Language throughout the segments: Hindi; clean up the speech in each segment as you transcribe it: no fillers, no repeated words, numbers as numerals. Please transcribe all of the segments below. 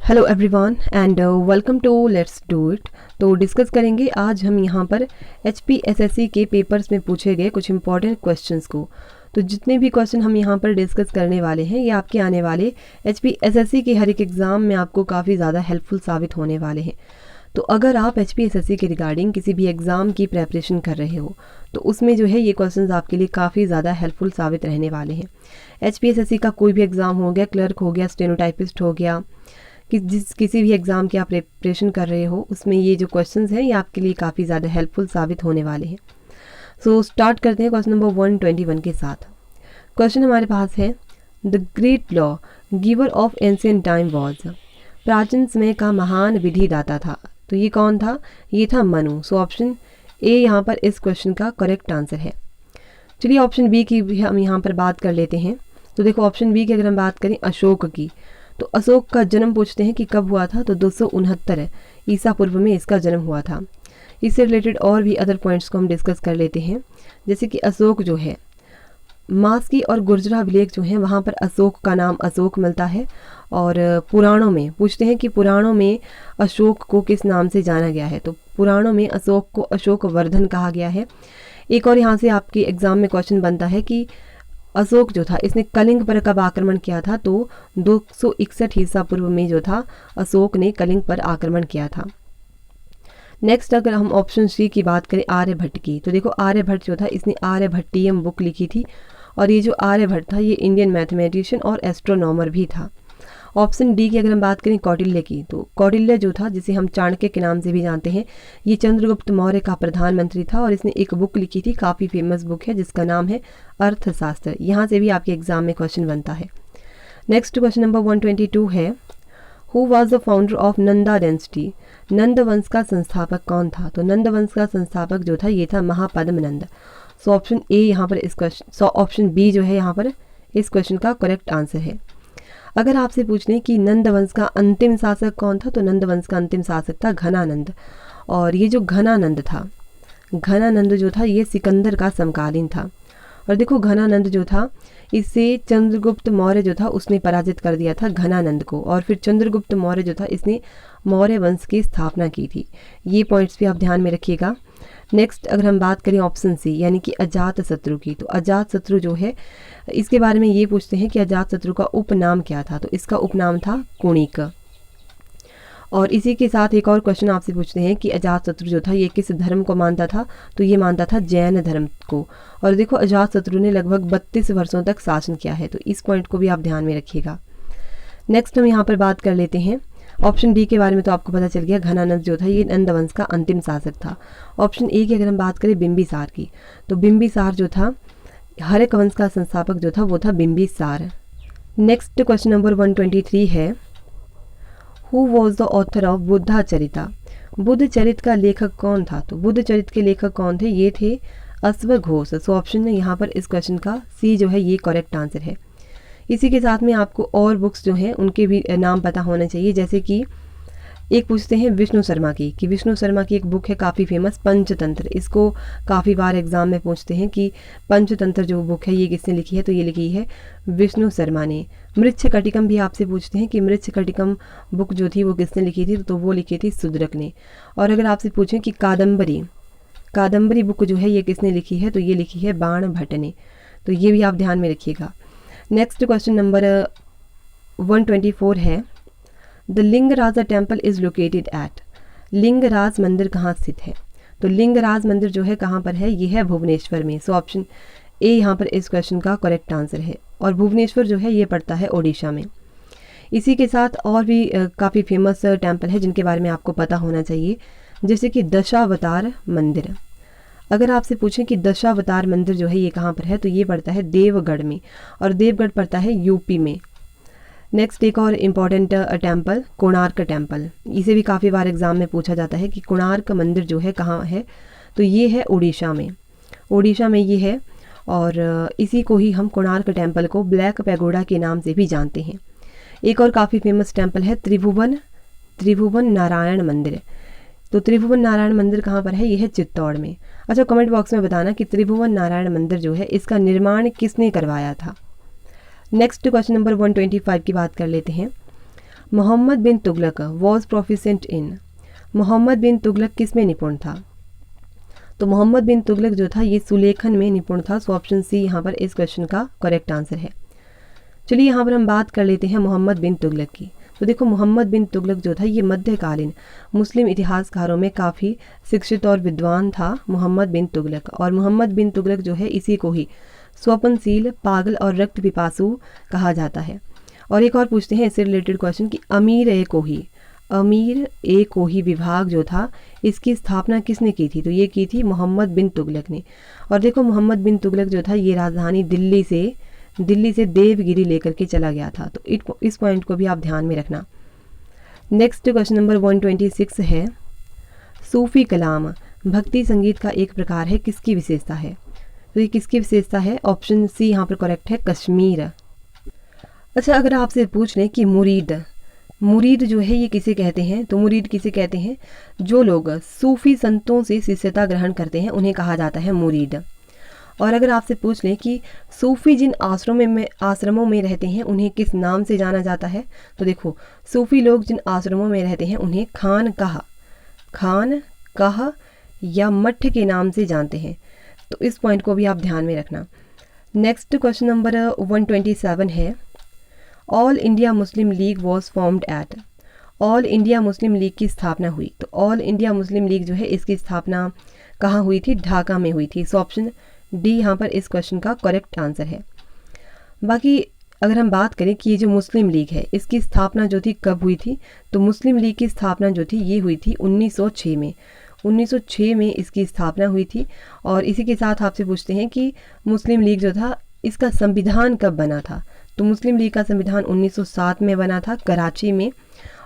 Hello everyone and welcome to let's do it. तो डिस्कस करेंगे आज हम यहाँ पर HPSSC के पेपर्स में पूछे गए कुछ इंपॉर्टेंट क्वेश्चंस को। तो जितने भी क्वेश्चन हम यहाँ पर डिस्कस करने वाले हैं ये आपके आने वाले HPSSC के हर एक एग्ज़ाम में आपको काफ़ी ज़्यादा हेल्पफुल साबित होने वाले हैं। तो अगर आप HPSSC के रिगार्डिंग किसी भी एग्ज़ाम की प्रेपरेशन कर रहे हो तो उसमें जो है ये क्वेश्चंस आपके लिए काफ़ी ज़्यादा हेल्पफुल साबित रहने वाले हैं। HPSSC का कोई भी एग्ज़ाम हो गया, क्लर्क हो गया, स्टेनोटाइपिस्ट हो गया, कि किसी भी एग्ज़ाम की आप प्रिपरेशन कर रहे हो उसमें ये जो क्वेश्चंस हैं ये आपके लिए काफ़ी ज़्यादा हेल्पफुल साबित होने वाले हैं। सो स्टार्ट करते हैं क्वेश्चन नंबर 121 के साथ। क्वेश्चन हमारे पास है, the great law giver of ancient time was. प्राचीन समय का महान विधिदाता था, तो ये कौन था? ये था मनु। सो ऑप्शन ए यहाँ पर इस क्वेश्चन का करेक्ट आंसर है। चलिए ऑप्शन बी की भी हम यहाँ पर बात कर लेते हैं। तो देखो ऑप्शन बी की अगर हम बात करें अशोक की, तो अशोक का जन्म पूछते हैं कि कब हुआ था, तो 269 ईसा पूर्व में इसका जन्म हुआ था। इससे रिलेटेड और भी अदर पॉइंट्स को हम डिस्कस कर लेते हैं, जैसे कि अशोक जो है मास्की और गुर्जरा विलेख जो है वहाँ पर अशोक का नाम अशोक मिलता है। और पुराणों में पूछते हैं कि पुराणों में अशोक को किस नाम से जाना गया है, तो पुराणों में अशोक को अशोक वर्धन कहा गया है। एक और यहाँ से आपके एग्जाम में क्वेश्चन बनता है कि अशोक जो था इसने कलिंग पर कब आक्रमण किया था, तो 261 ईसा पूर्व में जो था अशोक ने कलिंग पर आक्रमण किया था। नेक्स्ट अगर हम ऑप्शन सी की बात करें आर्यभट्ट की, तो देखो आर्यभट्ट जो था इसने आर्यभट्टियम बुक लिखी थी, और ये जो आर्यभट्ट था ये इंडियन मैथमेटिशियन और एस्ट्रोनॉमर भी था। ऑप्शन डी की अगर हम बात करें कौटिल्य की, तो कौटिल्य जो था जिसे हम चाणक्य के नाम से भी जानते हैं, ये चंद्रगुप्त मौर्य का प्रधानमंत्री था और इसने एक बुक लिखी थी, काफ़ी फेमस बुक है जिसका नाम है अर्थशास्त्र। यहाँ से भी आपके एग्जाम में क्वेश्चन बनता है। नेक्स्ट क्वेश्चन नंबर 122 है, who was the founder of Nanda dynasty. Nanda वंश का संस्थापक कौन था? तो नंद वंश का संस्थापक जो था ये था महापद्म नंद। सो ऑप्शन ए यहाँ पर इस क्वेश्चन ऑप्शन बी जो है यहाँ पर इस क्वेश्चन का करेक्ट आंसर है। अगर आपसे पूछ लें कि नंद वंश का अंतिम शासक कौन था, तो नंद वंश का अंतिम शासक था घनानंद। और ये जो घनानंद था, घनानंद जो था ये सिकंदर का समकालीन था। और देखो घनानंद जो था इससे चंद्रगुप्त मौर्य जो था उसने पराजित कर दिया था घनानंद को, और फिर चंद्रगुप्त मौर्य जो था इसने मौर्य वंश की स्थापना की थी। ये पॉइंट्स भी आप ध्यान में रखिएगा। नेक्स्ट अगर हम बात करें ऑप्शन सी यानी कि अजात शत्रु की, तो अजात शत्रु जो है इसके बारे में ये पूछते हैं कि अजात शत्रु का उपनाम क्या था, तो इसका उपनाम था कुणिक। और इसी के साथ एक और क्वेश्चन आपसे पूछते हैं कि अजात शत्रु जो था ये किस धर्म को मानता था, तो ये मानता था जैन धर्म को। और देखो अजात शत्रु ने लगभग 32 वर्षों तक शासन किया है, तो इस पॉइंट को भी आप ध्यान में रखिएगा। नेक्स्ट हम यहाँ पर बात कर लेते हैं ऑप्शन डी के बारे में, तो आपको पता चल गया घनानंद जो था ये नंद वंश का अंतिम शासक था। ऑप्शन ए की अगर हम बात करें बिंबिसार की, तो बिंबिसार जो था हर्यक वंश का संस्थापक जो था वो था बिंबिसार। नेक्स्ट क्वेश्चन नंबर 123 है, who was the author of Buddha Charita. Buddha Charita का लेखक कौन था? तो बुद्ध चरित के लेखक कौन थे? ये थे अश्वघोष। सो ऑप्शन में यहाँ पर इस क्वेश्चन का सी जो है ये करेक्ट आंसर है। इसी के साथ में आपको और बुक्स जो हैं उनके भी नाम पता होने चाहिए, जैसे कि एक पूछते हैं विष्णु शर्मा की, कि विष्णु शर्मा की एक बुक है काफ़ी फेमस पंचतंत्र। इसको काफ़ी बार एग्जाम में पूछते हैं कि पंचतंत्र जो बुक है ये किसने लिखी है, तो ये लिखी है विष्णु शर्मा ने। मृच्छकटिकम भी आपसे पूछते हैं कि मृच्छकटिकम बुक जो थी वो किसने लिखी थी, तो वो लिखी थी शूद्रक ने। और अगर आपसे पूछें कि कादम्बरी बुक जो है ये किसने लिखी है, तो ये लिखी है बाण भट्ट ने। तो ये भी आप ध्यान में रखिएगा। नेक्स्ट क्वेश्चन नंबर 124 है, the Lingaraj temple is located at. Lingaraj मंदिर कहाँ स्थित है? तो लिंगराज मंदिर जो है कहाँ पर है? ये है भुवनेश्वर में। सो ऑप्शन ए यहाँ पर इस क्वेश्चन का करेक्ट आंसर है। और भुवनेश्वर जो है ये पड़ता है ओडिशा में। इसी के साथ और भी काफ़ी फेमस टेम्पल है जिनके बारे में आपको पता होना चाहिए, जैसे कि दशावतार मंदिर। अगर आपसे पूछें कि दशावतार मंदिर जो है ये कहाँ पर है, तो ये पड़ता है देवगढ़ में, और देवगढ़ पड़ता है यूपी में। नेक्स्ट एक और इम्पॉर्टेंट टेम्पल कोणार्क टेम्पल, इसे भी काफ़ी बार एग्जाम में पूछा जाता है कि कोणार्क मंदिर जो है कहाँ है, तो ये है उड़ीसा में। उड़ीसा में ये है, और इसी को ही हम कोणार्क टेम्पल को ब्लैक पैगोडा के नाम से भी जानते हैं। एक और काफ़ी फेमस टेम्पल है त्रिभुवन नारायण मंदिर। तो त्रिभुवन नारायण मंदिर कहाँ पर है? ये है चित्तौड़ में। अच्छा, कमेंट बॉक्स में बताना कि त्रिभुवन नारायण मंदिर जो है इसका निर्माण किसने करवाया था। नेक्स्ट क्वेश्चन नंबर 125 की बात कर लेते हैं, मोहम्मद बिन तुगलक वॉज प्रोफिशेंट इन, मोहम्मद बिन तुगलक किस में निपुण था? तो मोहम्मद बिन तुगलक जो था ये सुलेखन में निपुण था। सो ऑप्शन सी यहाँ पर इस क्वेश्चन का करेक्ट आंसर है। चलिए यहाँ पर हम बात कर लेते हैं मोहम्मद बिन तुगलक की। तो देखो मोहम्मद बिन तुगलक जो था ये मध्यकालीन मुस्लिम इतिहासकारों में काफ़ी शिक्षित और विद्वान था मोहम्मद बिन तुगलक। और मोहम्मद बिन तुगलक जो है इसी को ही स्वप्नशील, पागल और रक्त पिपासु कहा जाता है। और एक और पूछते हैं इससे रिलेटेड क्वेश्चन कि अमीर ए कोही विभाग जो था इसकी स्थापना किसने की थी? तो ये की थी मोहम्मद बिन तुगलक ने। और देखो मोहम्मद बिन तुगलक जो था ये राजधानी दिल्ली से देवगिरी लेकर के चला गया था। तो इस पॉइंट को भी आप ध्यान में रखना। नेक्स्ट क्वेश्चन नंबर 126 है, सूफी कलाम भक्ति संगीत का एक प्रकार है, किसकी विशेषता है? तो ये किसकी विशेषता है? ऑप्शन सी यहाँ पर करेक्ट है, कश्मीर। अच्छा, अगर आपसे पूछ लें कि मुरीद जो है ये किसे कहते हैं? तो मुरीद किसे कहते हैं? जो लोग सूफी संतों से शिष्यता ग्रहण करते हैं उन्हें कहा जाता है मुरीद। और अगर आपसे पूछ लें कि सूफी जिन आश्रमों में रहते हैं उन्हें किस नाम से जाना जाता है? तो देखो सूफी लोग जिन आश्रमों में रहते हैं उन्हें खानकाह या मठ के नाम से जानते हैं। तो इस पॉइंट को भी आप ध्यान में रखना। नेक्स्ट क्वेश्चन नंबर 127 है, all India Muslim league was formed at, all India Muslim league की स्थापना हुई। तो ऑल इंडिया मुस्लिम लीग जो है इसकी स्थापना कहाँ हुई थी? ढाका में हुई थी। सो ऑप्शन डी यहाँ पर इस क्वेश्चन का करेक्ट आंसर है। बाकी अगर हम बात करें कि ये जो मुस्लिम लीग है इसकी स्थापना जो थी कब हुई थी? तो मुस्लिम लीग की स्थापना जो थी ये हुई थी 1906 में। 1906 में इसकी स्थापना हुई थी। और इसी के साथ आपसे पूछते हैं कि मुस्लिम लीग जो था इसका संविधान कब बना था? तो मुस्लिम लीग का संविधान 1907 में बना था कराची में।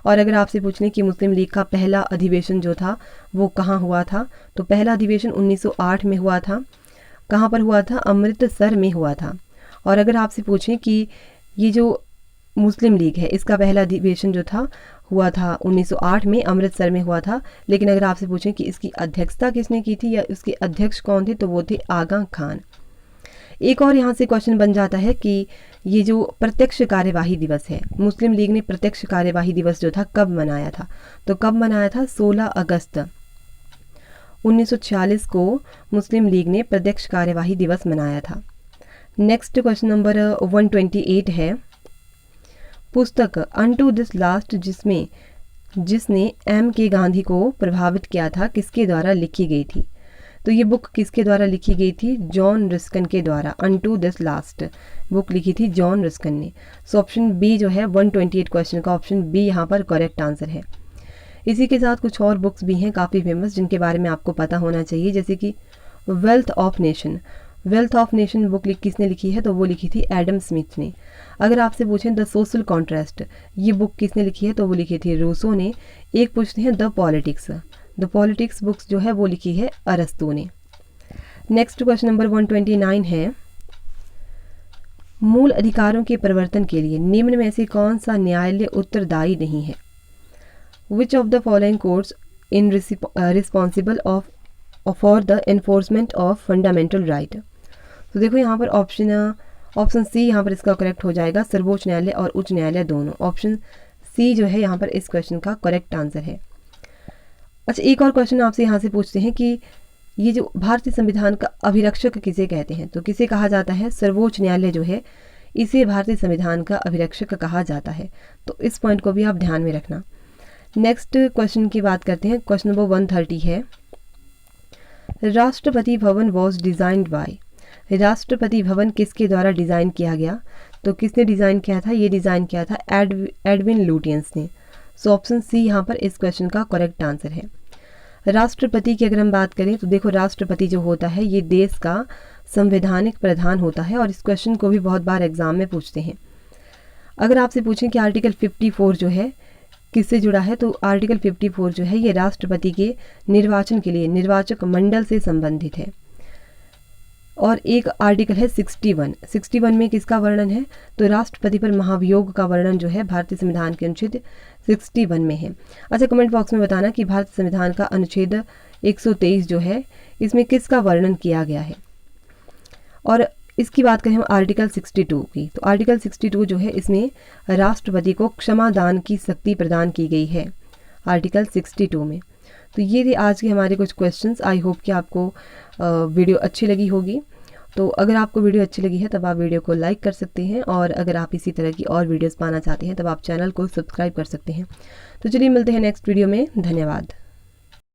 और अगर आपसे पूछ लें कि मुस्लिम लीग का पहला अधिवेशन जो था वो कहाँ हुआ था? तो पहला अधिवेशन 1908 में हुआ था। कहाँ पर हुआ था? अमृतसर में हुआ था। और अगर आपसे पूछें कि ये जो मुस्लिम लीग है इसका पहला अधिवेशन जो था हुआ था 1908 में, अमृतसर में हुआ था। लेकिन अगर आपसे पूछें कि इसकी अध्यक्षता किसने की थी या उसके अध्यक्ष कौन थे, तो वो थे आगा खान। एक और यहाँ से क्वेश्चन बन जाता है कि ये जो प्रत्यक्ष कार्यवाही दिवस है, मुस्लिम लीग ने प्रत्यक्ष कार्यवाही दिवस जो था कब मनाया था? तो कब मनाया था? 16 अगस्त 1946 को मुस्लिम लीग ने प्रत्यक्ष कार्यवाही दिवस मनाया था। नेक्स्ट क्वेश्चन नंबर 128 है, पुस्तक अनटू दिस लास्ट जिसने एम के गांधी को प्रभावित किया था किसके द्वारा लिखी गई थी? तो ये बुक किसके द्वारा लिखी गई थी? जॉन रस्किन के द्वारा। अनटू दिस लास्ट बुक लिखी थी जॉन रस्किन ने। सो ऑप्शन बी जो है 128 क्वेश्चन का ऑप्शन बी यहाँ पर करेक्ट आंसर है। इसी के साथ कुछ और बुक्स भी हैं काफ़ी फेमस जिनके बारे में आपको पता होना चाहिए, जैसे कि वेल्थ ऑफ नेशन बुक किसने लिखी है? तो वो लिखी थी एडम स्मिथ ने। अगर आपसे पूछें द सोशल कॉन्ट्रास्ट ये बुक किसने लिखी है? तो वो लिखी थी रूसो ने। एक पूछते हैं द पॉलिटिक्स बुक्स जो है वो लिखी है अरस्तु ने। नेक्स्ट क्वेश्चन नंबर 129 है, मूल अधिकारों के परिवर्तन के लिए निम्न में से कौन सा न्यायालय उत्तरदायी नहीं है? Which of the following courts in responsible for the enforcement of fundamental right? तो देखो यहाँ पर ऑप्शन सी यहाँ पर इसका करेक्ट हो जाएगा, सर्वोच्च न्यायालय और उच्च न्यायालय दोनों। ऑप्शन सी जो है यहाँ पर इस क्वेश्चन का करेक्ट आंसर है। अच्छा, एक और क्वेश्चन आपसे यहाँ से पूछते हैं कि ये जो भारतीय संविधान का अभिरक्षक किसे कहते हैं? तो किसे कहा जाता है? सर्वोच्च न्यायालय जो है इसे भारतीय संविधान का अभिरक्षक कहा जाता है। तो इस पॉइंट को भी आप ध्यान में रखना। नेक्स्ट क्वेश्चन की बात करते हैं। क्वेश्चन नंबर 130 है, Rashtrapati Bhavan was designed bye, Rashtrapati Bhavan किसके द्वारा डिज़ाइन किया गया? तो किसने डिज़ाइन किया था? ये डिज़ाइन किया था एडविन लुटियंस ने। सो ऑप्शन सी यहाँ पर इस क्वेश्चन का करेक्ट आंसर है। राष्ट्रपति की अगर हम बात करें तो देखो राष्ट्रपति जो होता है ये देश का संवैधानिक प्रधान होता है और इस क्वेश्चन को भी बहुत बार एग्जाम में पूछते हैं। अगर आपसे पूछें कि आर्टिकल 54 जो है किससे जुड़ा है, तो आर्टिकल 54 जो है ये राष्ट्रपति के निर्वाचन के लिए निर्वाचक मंडल से संबंधित है। और एक आर्टिकल है 61 में किसका वर्णन है? तो राष्ट्रपति पर महाभियोग का वर्णन जो है भारतीय संविधान के अनुच्छेद 61 में है। अच्छा, कमेंट बॉक्स में बताना कि भारतीय संविधान का अनुच्छेद 123 जो है इसमें किसका वर्णन किया गया है। और इसकी बात करें हम आर्टिकल 62 की, तो आर्टिकल 62 जो है इसमें राष्ट्रपति को क्षमादान की शक्ति प्रदान की गई है आर्टिकल 62 में। तो ये थे आज के हमारे कुछ क्वेश्चंस। आई होप कि आपको वीडियो अच्छी लगी होगी। तो अगर आपको वीडियो अच्छी लगी है तब आप वीडियो को लाइक कर सकते हैं, और अगर आप इसी तरह की और वीडियोस पाना चाहते हैं तब आप चैनल को सब्सक्राइब कर सकते हैं। तो चलिए मिलते हैं नेक्स्ट वीडियो में। धन्यवाद।